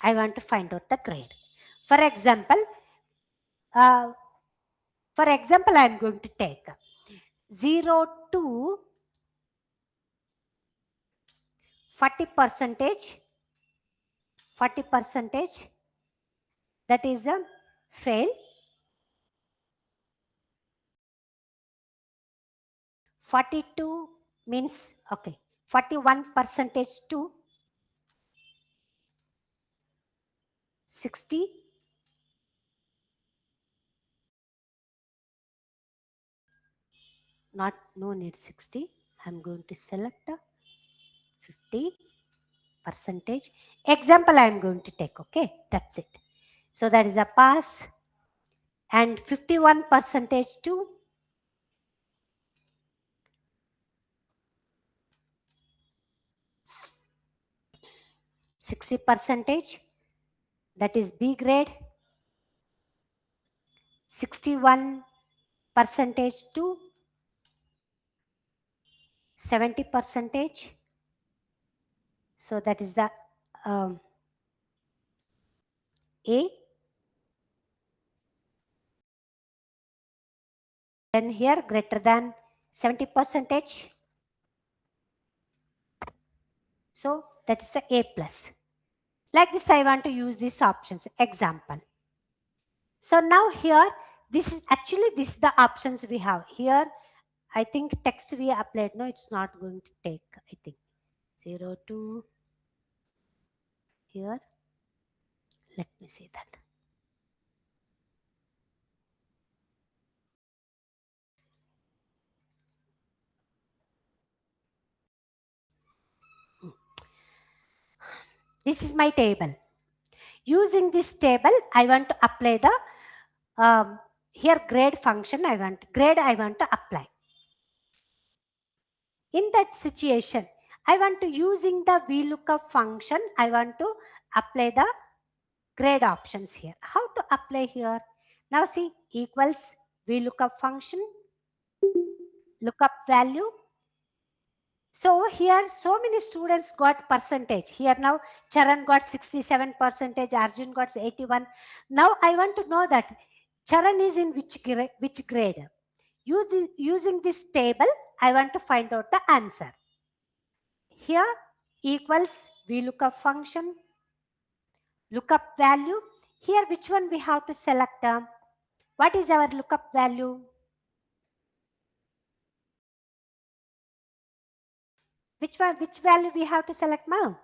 I want to find out the grade. For example, I am going to take 0 to 40 percentage. 40 percentage, that is a fail. 42 means okay. 41 percentage to 60. Not no need 60. I'm going to select 50 percentage. Example I am going to take. Okay, that's it. So that is a pass. And 51 percentage to 60 percentage, that is B grade. 61 percentage to 70 percentage. So that is the A. Then here greater than 70 percentage. So that is the A plus. Like this, I want to use these options. Example. So now here, this is the options we have. Here, I think text we applied. No, it's not going to take, I think. 0 to here. Let me see that. This is my table. Using this table, I want to apply the here grade function. I want to apply. In that situation, I want to using the VLOOKUP function. I want to apply the grade options here. How to apply here? Now see, equals VLOOKUP function, lookup value. So here so many students got percentage. Here now Charan got 67%, Arjun got 81. Now I want to know that Charan is in which grade. Using this table, I want to find out the answer. Here equals VLOOKUP function, lookup value. Here which one we have to select? What is our lookup value? Which value we have to select, ma'am?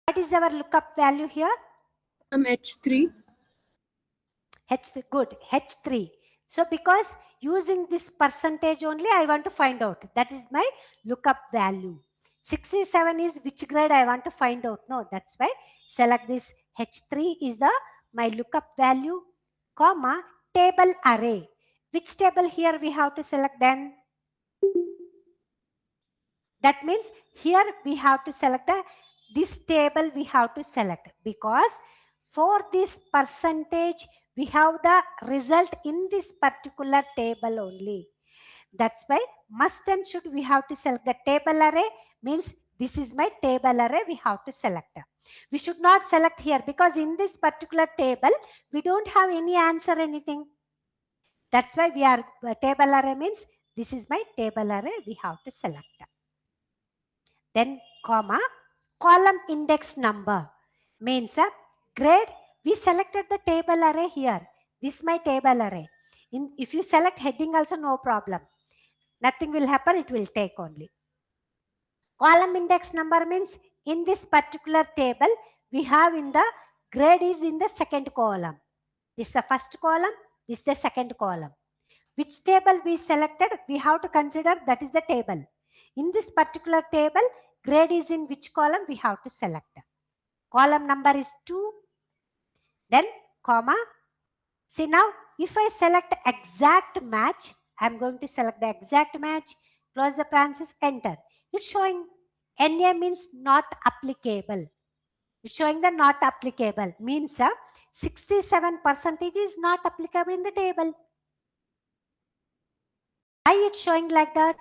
What is our lookup value here? H3. Good, H3. So because using this percentage only, I want to find out. That is my lookup value. 67 is which grade I want to find out. No, that's why select this H3 is the my lookup value, comma, table array. Which table here we have to select then? That means here we have to select this table we have to select, because for this percentage we have the result in this particular table only. That's why must and should we have to select the table array, means this is my table array we have to select. We should not select here because in this particular table we don't have any answer anything. That's why we are table array means this is my table array we have to select. Then comma, column index number means a grade. We selected the table array here. This is my table array. If you select heading also, no problem. Nothing will happen, it will take only. Column index number means in this particular table, we have in the grade is in the second column. This is the first column, this is the second column. Which table we selected, we have to consider that is the table. In this particular table, grade is in which column we have to select. Column number is 2. Then comma. See now, if I select exact match, I am going to select the exact match, close the parenthesis, enter. It's showing NA means not applicable. It's showing the not applicable means 67% is not applicable in the table. Why it's showing like that?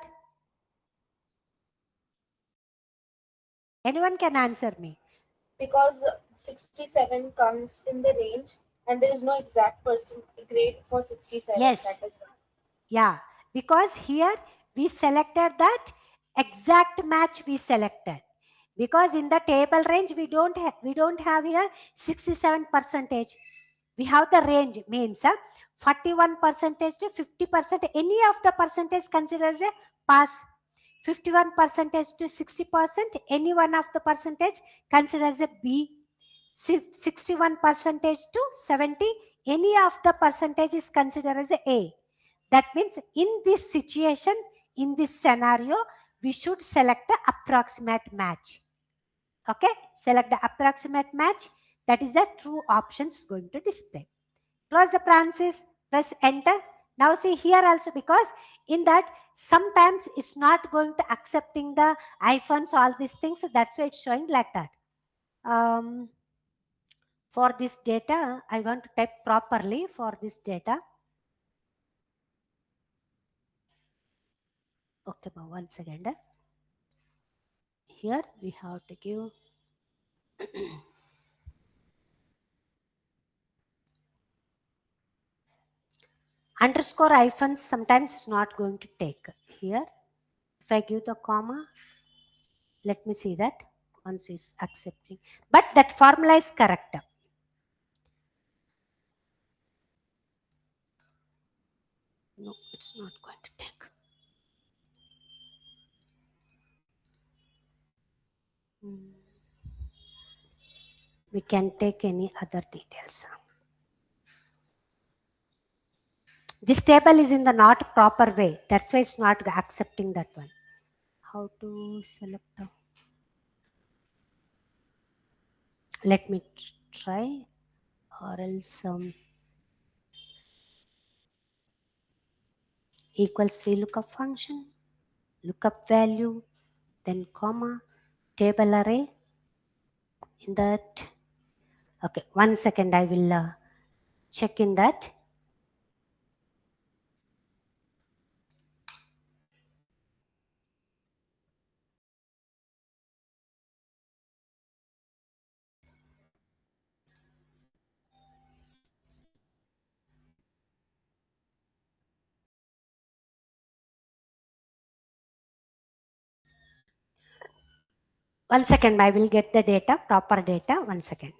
Anyone can answer me. Because 67 comes in the range and there is no exact grade for 67. Yes. That is why. Yeah, because here we selected that exact match we selected. Because in the table range we don't have here 67%. We have the range means 41% to 50%. Any of the percentage considers a pass. 51% to 60%. Any one of the percentage considers a B. 61% to 70. Any of the percentage is considered as A. That means in this situation, in this scenario, we should select the approximate match. Okay, select the approximate match. That is the true options going to display. Close the parenthesis, press enter. Now see here also, because in that sometimes it's not going to accepting the hyphens, all these things. So that's why it's showing like that. For this data, I want to type properly for this data. Okay, 1 second. Here we have to give underscore hyphens. Sometimes it's not going to take. Here if I give the comma, Let me see that once is accepting, but that formula is correct. No, it's not going to take. We can take any other details. This table is in the not proper way. That's why it's not accepting that one. How to select? Let me try, or else equals VLOOKUP function, lookup value, then comma, table array. In that, okay, 1 second, I will check in that. One second, I will get the data, proper data. 1 second.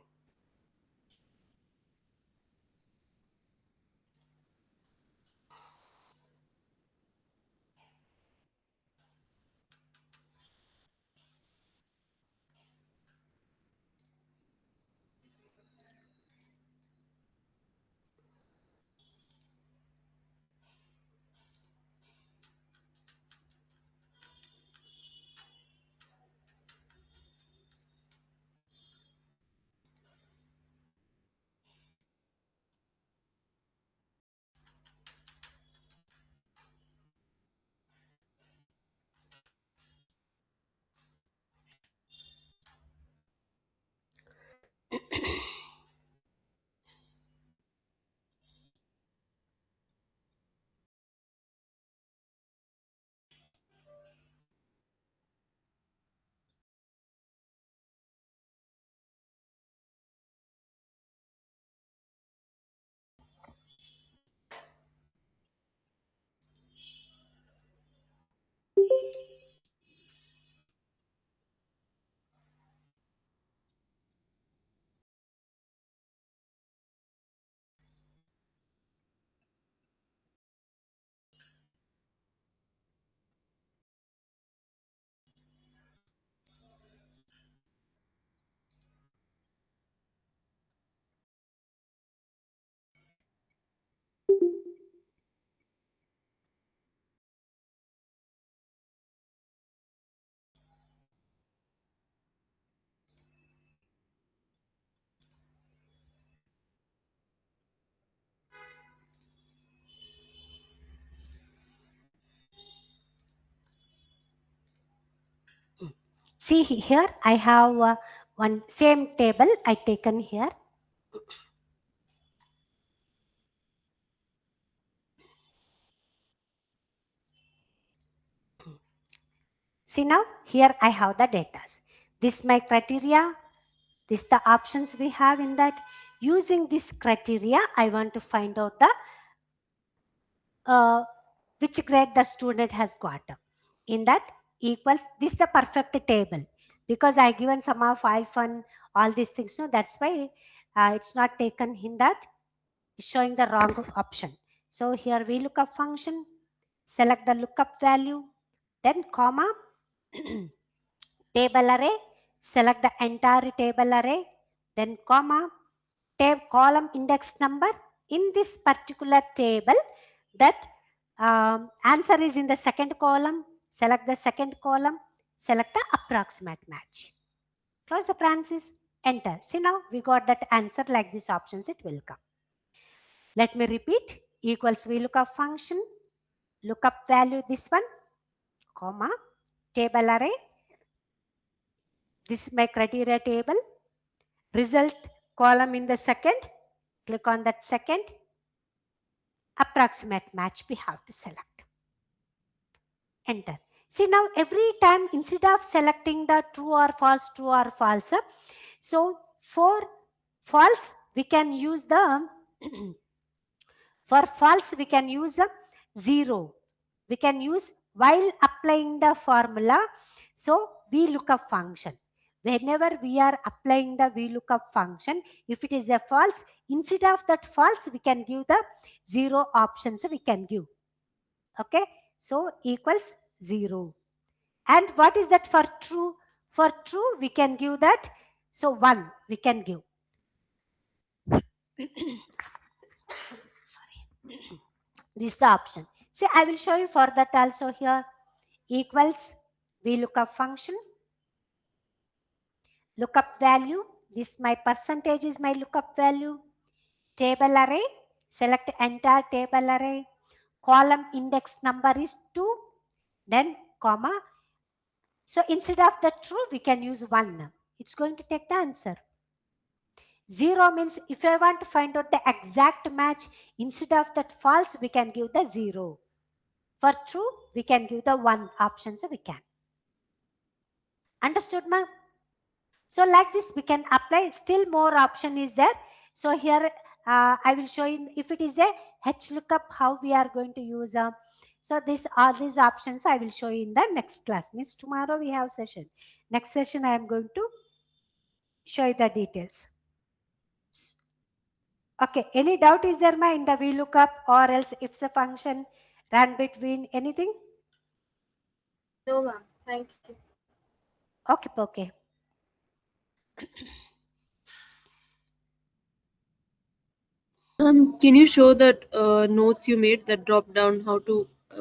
See here, I have one same table I taken here. See now, here I have the data. This my criteria. This the options we have in that. Using this criteria, I want to find out the which grade the student has got. In that equals this the perfect table, because I given some of hyphen all these things. So that's why it's not taken in that, showing the wrong option. So here we look up function, select the lookup value, then comma, table array, select the entire table array, then comma, column index number. In this particular table, that answer is in the second column. Select the second column, select the approximate match. Close the parenthesis, enter. See now we got that answer like these options it will come. Let me repeat, equals VLOOKUP function, lookup value this one, comma, table array. This is my criteria table. Result column in the second. Click on that second. Approximate match we have to select. Enter. See now every time instead of selecting the true or false, so for false we can use the for false we can use a 0. We can use while applying the formula. So VLOOKUP function. Whenever we are applying the VLOOKUP function, if it is a false, instead of that false, we can give the 0 options we can give. Okay, so equals 0. And what is that for true? For true, we can give that. So 1 we can give. Sorry. This is the option. See, I will show you for that also here. Equals VLOOKUP function. Lookup value. This my percentage is my lookup value. Table array. Select entire table array. Column index number is 2. Then comma. So instead of the true, we can use 1. It's going to take the answer. 0 means if I want to find out the exact match, instead of that false, we can give the 0. For true, we can give the 1 option, so we can. Understood, ma'am? So like this, we can apply. Still more option is there. So here, I will show you if it is a HLOOKUP, how we are going to use. So all these options I will show you in the next class. Means tomorrow we have session. Next session I am going to show you the details. Okay, any doubt is there, ma, in the VLOOKUP or else if the function ran between anything? No, ma'am. Thank you. Okay, okay. Can you show that notes you made that drop down how to